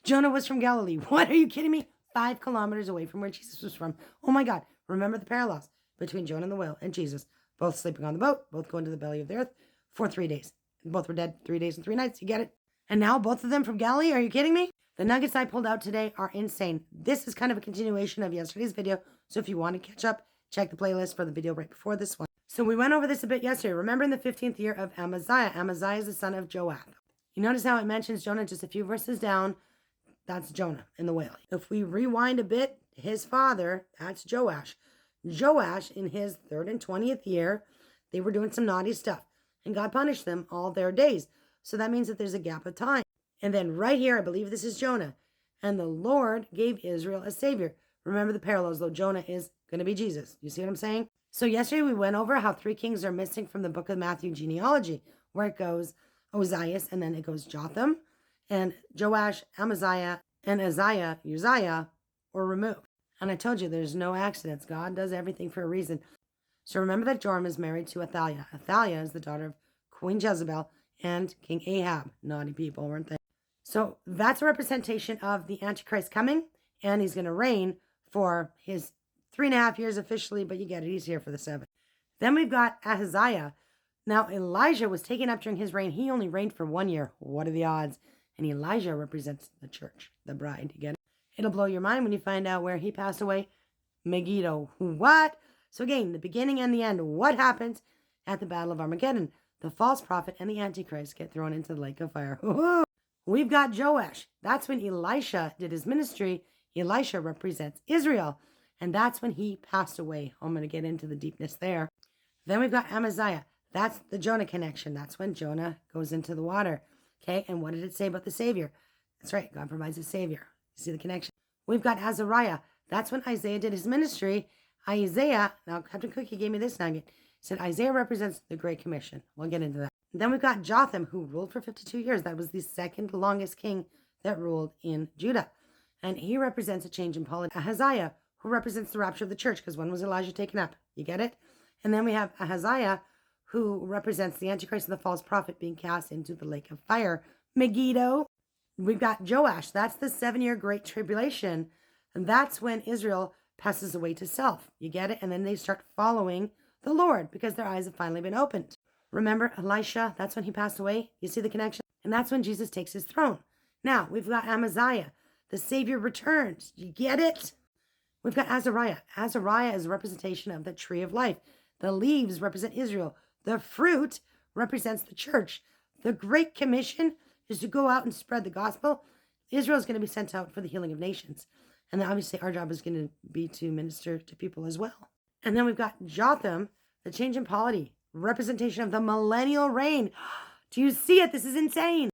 Jonah was from Galilee. What? Are you kidding me? 5 kilometers away from where Jesus was from. Oh my God. Remember the parallels between Jonah and the whale and Jesus. Both sleeping on the boat, both going to the belly of the earth for 3 days. Both were dead 3 days and 3 nights. You get it? And now both of them from Galilee? Are you kidding me? The nuggets I pulled out today are insane. This is kind of a continuation of yesterday's video. So if you want to catch up, check the playlist for the video right before this one. So we went over this a bit yesterday. Remember in the 15th year of Amaziah. Amaziah is the son of Joash. You notice how it mentions Jonah just a few verses down. That's Jonah in the whale. If we rewind a bit, his father, that's Joash. Joash, in his 3rd and 20th year, they were doing some naughty stuff. And God punished them all their days. So that means that there's a gap of time. And then right here, I believe this is Jonah. And the Lord gave Israel a savior. Remember the parallels, though. Jonah is going to be Jesus. You see what I'm saying? So yesterday we went over how 3 kings are missing from the book of Matthew genealogy, where it goes Ozias, and then it goes Jotham, and Joash, Amaziah, and Uzziah were removed. And I told you there's no accidents. God does everything for a reason. So remember that Joram is married to Athaliah. Athaliah is the daughter of Queen Jezebel and King Ahab. Naughty people, weren't they? So that's a representation of the Antichrist coming, and he's going to reign for his 3.5 years officially, but you get it, he's here for the 7. Then we've got Ahaziah. Now, Elijah was taken up during his reign. He only reigned for 1 year. What are the odds? And Elijah represents the church, the bride. You get it? It'll blow your mind when you find out where he passed away. Megiddo. What? So again, the beginning and the end. What happens at the Battle of Armageddon? The false prophet and the Antichrist get thrown into the lake of fire. We've got Joash. That's when Elisha did his ministry. Elisha represents Israel. And that's when he passed away. I'm going to get into the deepness there. Then we've got Amaziah. That's the Jonah connection. That's when Jonah goes into the water. Okay, and what did it say about the Savior? That's right, God provides a Savior. You see the connection? We've got Azariah. That's when Isaiah did his ministry. Isaiah, now Captain Cookie gave me this nugget, said Isaiah represents the Great Commission. We'll get into that. Then we've got Jotham, who ruled for 52 years. That was the 2nd longest king that ruled in Judah. And he represents a change in politics. Ahaziah, who represents the rapture of the church, because when was Elijah taken up? You get it? And then we have Ahaziah, who represents the Antichrist and the false prophet being cast into the lake of fire. Megiddo. We've got Joash. That's the 7-year Great Tribulation. And that's when Israel passes away to self. You get it? And then they start following the Lord because their eyes have finally been opened. Remember Elisha? That's when he passed away. You see the connection? And that's when Jesus takes his throne. Now, we've got Amaziah. The Savior returns. You get it? We've got Azariah. Azariah is a representation of the tree of life. The leaves represent Israel. The fruit represents the church. The Great Commission is to go out and spread the gospel. Israel is going to be sent out for the healing of nations. And then obviously our job is going to be to minister to people as well. And then we've got Jotham, the change in polity, representation of the millennial reign. Do you see it? This is insane.